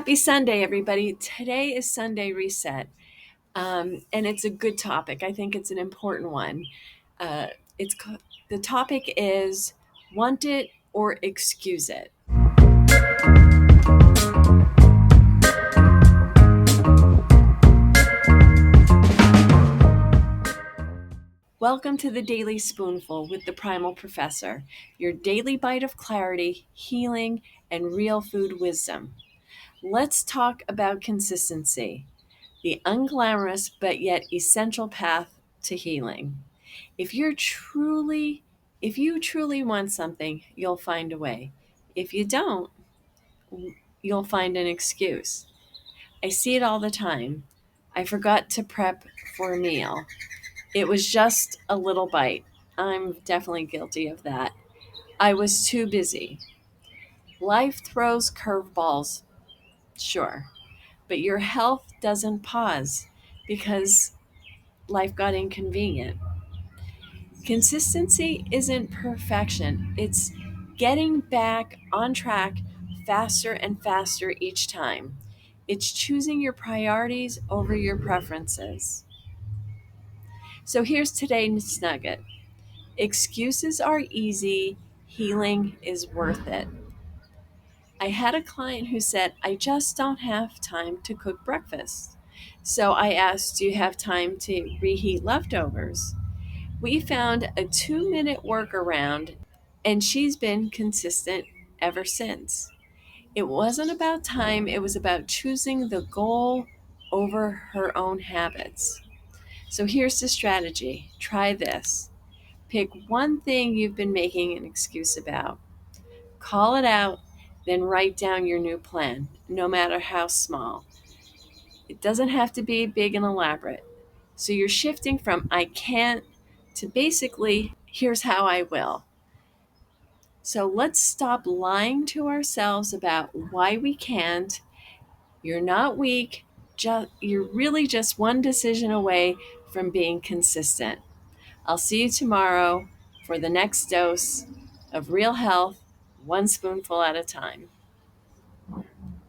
Happy Sunday, everybody. Today is Sunday Reset, and it's a good topic. I think it's an important one. Uh, it's the topic is want it or excuse it. Welcome to the Daily Spoonful with the Primal Professor, your daily bite of clarity, healing, and real food wisdom. Let's talk about consistency, the unglamorous but yet essential path to healing. If you're truly if you truly want something, you'll find a way. If you don't, you'll find an excuse. I see it all the time. I forgot to prep for a meal. It was just a little bite. I'm definitely guilty of that. I was too busy. Life throws curveballs, sure, but your health doesn't pause because life got inconvenient. Consistency isn't perfection, it's getting back on track faster and faster each time. It's choosing your priorities over your preferences. So here's today's nugget: excuses are easy, healing is worth it. I had a client who said, I just don't have time to cook breakfast. So I asked, do you have time to reheat leftovers? We found a 2-minute workaround, and she's been consistent ever since. It wasn't about time, it was about choosing the goal over her own habits. So here's the strategy: try this. Pick one thing you've been making an excuse about, call it out, then write down your new plan, no matter how small. It doesn't have to be big and elaborate. So you're shifting from I can't to basically here's how I will. So let's stop lying to ourselves about why we can't. You're not weak. You're really just one decision away from being consistent. I'll see you tomorrow for the next dose of real health, one spoonful at a time.